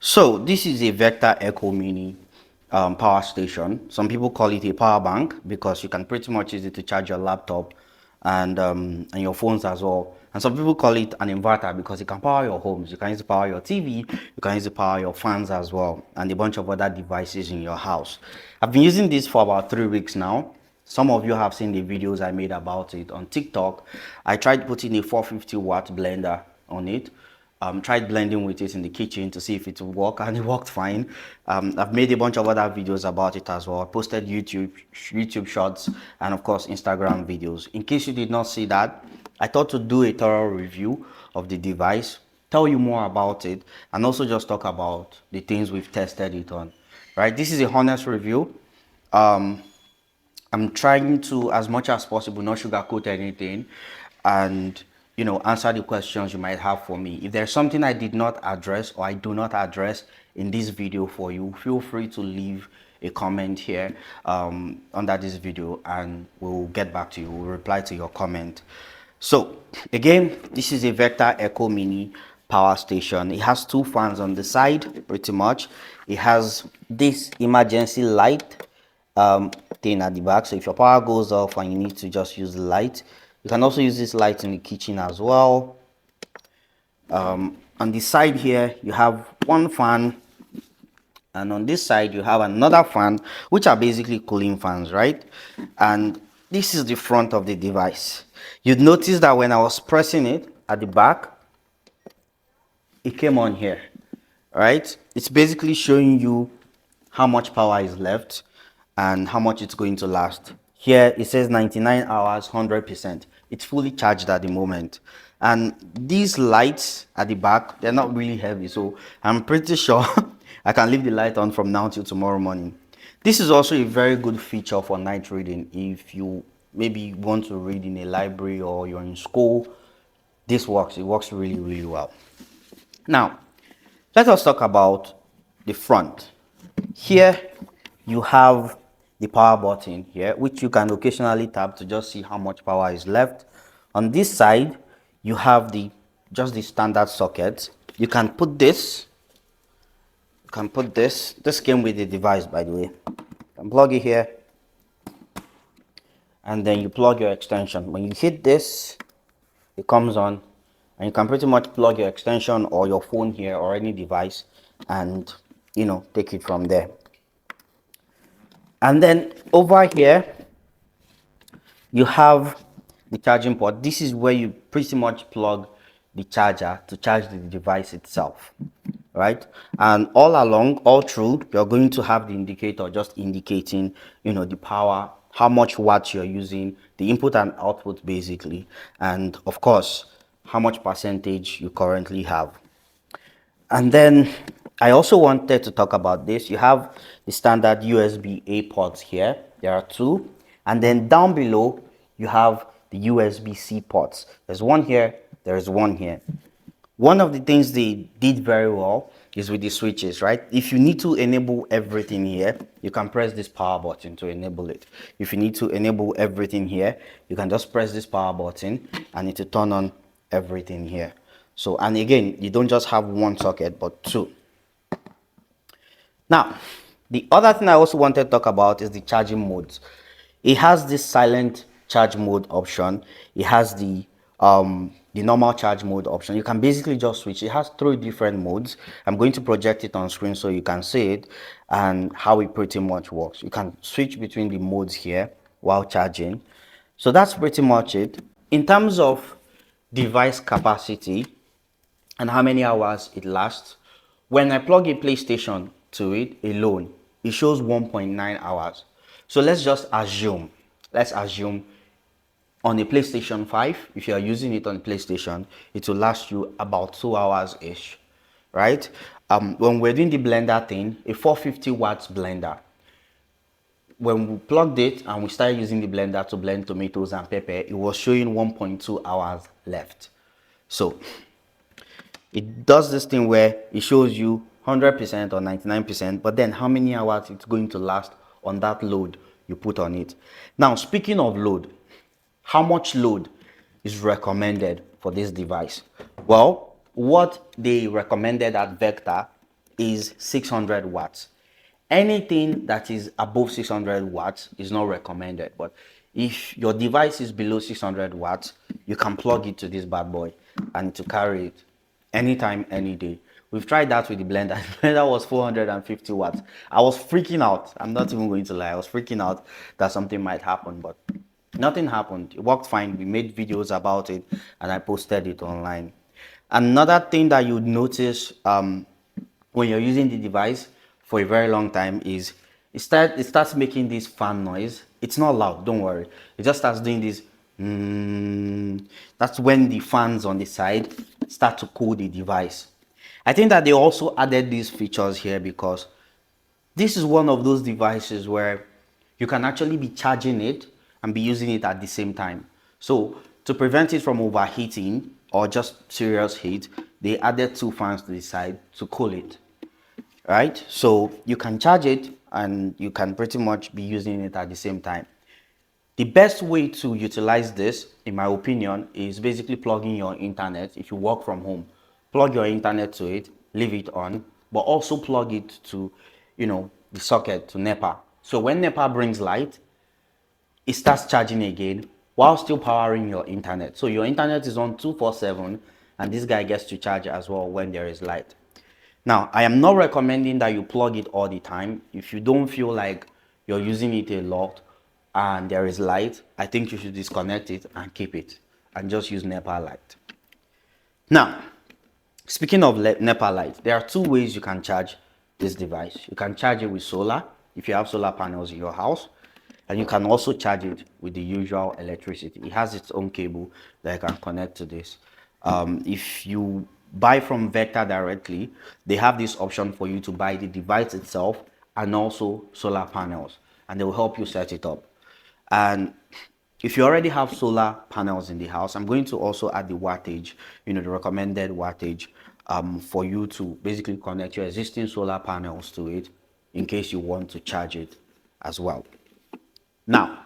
So this is a Vectar Eco Mini power station. Some people call it a power bank because you can pretty much use it to charge your laptop and your phones as well. And some people call it an inverter because it can power your homes. You can use it to power your TV. You can use it to power your fans as well, and a bunch of other devices in your house. I've been using this for about 3 weeks now. Some of you have seen the videos I made about it on TikTok. I tried putting a 450-watt blender on it. Tried blending with it in the kitchen to see if it would work, and it worked fine. I've made a bunch of other videos about it as well. I posted YouTube shorts and of course Instagram videos. In case you did not see that, I thought to do a thorough review of the device, tell you more about it, and also just talk about the things we've tested it on. Right, this is a honest review. I'm trying to, as much as possible, not sugarcoat anything, and answer the questions you might have for me. If there's something I did not address or I do not address in this video for you, feel free to leave a comment here under this video, and we'll get back to you. We'll reply to your comment. So again, this is a Vectar Eco Mini power station. It has two fans on the side, pretty much. It has this emergency light thing at the back, so if your power goes off and you need to just use the light, you can also use this light in the kitchen as well. On the side here you have one fan, and on this side you have another fan, which are basically cooling fans, right? And this is the front of the device. You'd notice that when I was pressing it at the back, it came on here, right? It's basically showing you how much power is left and how much it's going to last. Here it says 99 hours, 100%. It's fully charged at the moment. And these lights at the back, they're not really heavy, so I'm pretty sure I can leave the light on from now till tomorrow morning. This is also a very good feature for night reading. If you maybe want to read in a library or you're in school, this works. It works really, really well. Now, let us talk about the front. Here you have the power button here, which you can occasionally tap to just see how much power is left. On this side you have just the standard socket. You can put this, this came with the device, by the way. You can plug it here, and then you plug your extension. When you hit this, it comes on, and you can pretty much plug your extension or your phone here or any device and take it from there. And then over here you have the charging port. This is where you pretty much plug the charger to charge the device itself, right? And all along, all through, you're going to have the indicator just indicating the power, how much watts you're using, the input and output basically, and of course how much percentage you currently have. And then I also wanted to talk about this. You have the standard USB-A ports here. There are two. And then down below, you have the USB-C ports. There's one here, there's one here. One of the things they did very well is with the switches, right? If you need to enable everything here, you can press this power button to enable it. If you need to enable everything here, you can just press this power button and it will turn on everything here. So, and again, you don't just have one socket, but two. Now, the other thing I also wanted to talk about is the charging modes. It has this silent charge mode option. It has the normal charge mode option. You can basically just switch. It has 3 different modes. I'm going to project it on screen so you can see it and how it pretty much works. You can switch between the modes here while charging. So that's pretty much it. In terms of device capacity and how many hours it lasts, when I plug a PlayStation to it alone, it shows 1.9 hours. So let's assume on a PlayStation 5, if you are using it on PlayStation, it will last you about 2 hours ish, right? When we're doing the blender thing, a 450 watts blender, when we plugged it and we started using the blender to blend tomatoes and pepper, it was showing 1.2 hours left. So it does this thing where it shows you 100% or 99%, but then how many hours it's going to last on that load you put on it. Now, speaking of load, how much load is recommended for this device? Well, what they recommended at Vectar is 600 watts. Anything that is above 600 watts is not recommended, but if your device is below 600 watts, you can plug it to this bad boy and to carry it anytime, any day. We've tried that with the blender. The blender was 450 watts. I was freaking out. I'm not even going to lie. I was freaking out that something might happen, but nothing happened. It worked fine. We made videos about it and I posted it online. Another thing that you'd notice when you're using the device for a very long time is it starts making this fan noise. It's not loud, don't worry. It just starts doing this. That's when the fans on the side start to cool the device. I think that they also added these features here because this is one of those devices where you can actually be charging it and be using it at the same time. So to prevent it from overheating or just serious heat, they added two fans to the side to cool it, right? So you can charge it and you can pretty much be using it at the same time. The best way to utilize this, in my opinion, is basically plugging your internet. If you work from home, plug your internet to it, leave it on, but also plug it to, the socket, to NEPA. So when NEPA brings light, it starts charging again while still powering your internet. So your internet is on 247 and this guy gets to charge as well when there is light. Now, I am not recommending that you plug it all the time. If you don't feel like you're using it a lot and there is light, I think you should disconnect it and keep it and just use NEPA light. Now, speaking of NEPA light, there are two ways you can charge this device. You can charge it with solar if you have solar panels in your house, and you can also charge it with the usual electricity. It has its own cable that you can connect to this. If you buy from Vectar directly, they have this option for you to buy the device itself and also solar panels, and they will help you set it up. And if you already have solar panels in the house, I'm going to also add the wattage, the recommended wattage, for you to basically connect your existing solar panels to it in case you want to charge it as well. Now,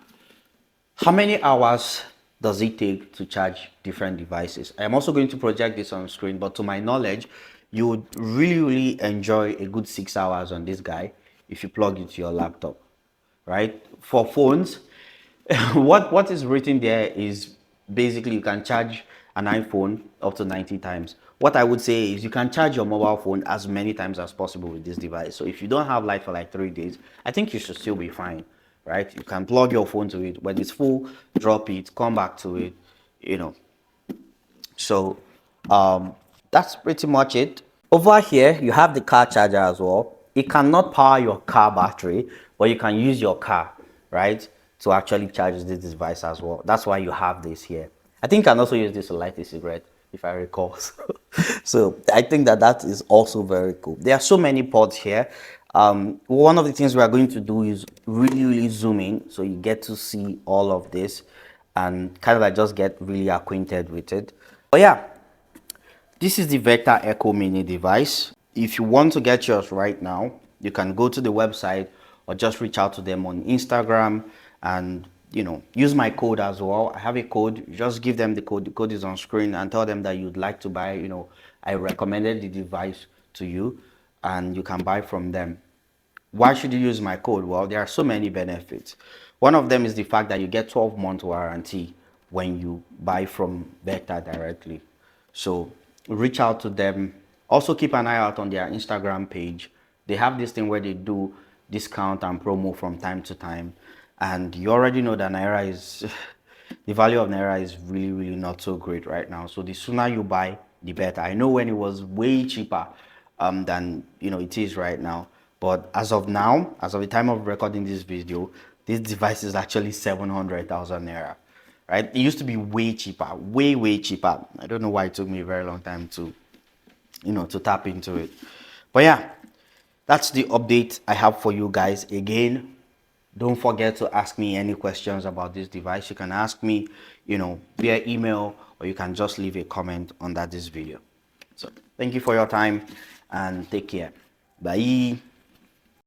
how many hours does it take to charge different devices? I'm also going to project this on screen, but to my knowledge, you would really enjoy a good 6 hours on this guy if you plug it to your laptop, right? For phones, what is written there is basically you can charge an iPhone up to 90 times. What I would say is you can charge your mobile phone as many times as possible with this device. So if you don't have light for like 3 days, I think you should still be fine, right? You can plug your phone to it. When it's full, drop it, come back to it. So that's pretty much it. Over here, you have the car charger as well. It cannot power your car battery, but you can use your car, right, to actually charge this device as well. That's why you have this here. I think you can also use this to light a cigarette, if I recall. So I think that is also very cool. There are so many ports here. One of the things we are going to do is really zoom in so you get to see all of this and kind of like just get really acquainted with it. But yeah, this is the Vectar Eco Mini device. If you want to get yours right now, you can go to the website or just reach out to them on Instagram and use my code as well. I have a code. You just give them the code. The code is on screen and tell them that you'd like to buy, I recommended the device to you and you can buy from them. Why should you use my code? Well, there are so many benefits. One of them is the fact that you get 12-month warranty when you buy from Vectar directly. So reach out to them. Also keep an eye out on their Instagram page. They have this thing where they do discount and promo from time to time. And you already know that Naira is, the value of Naira is really not so great right now. So the sooner you buy, the better. I know when it was way cheaper than it is right now. But as of now, as of the time of recording this video, this device is actually 700,000 Naira. Right? It used to be way cheaper, way cheaper. I don't know why it took me a very long time to, to tap into it. But yeah, that's the update I have for you guys. Again, don't forget to ask me any questions about this device. You can ask me, via email, or you can just leave a comment under this video. So thank you for your time and take care. Bye.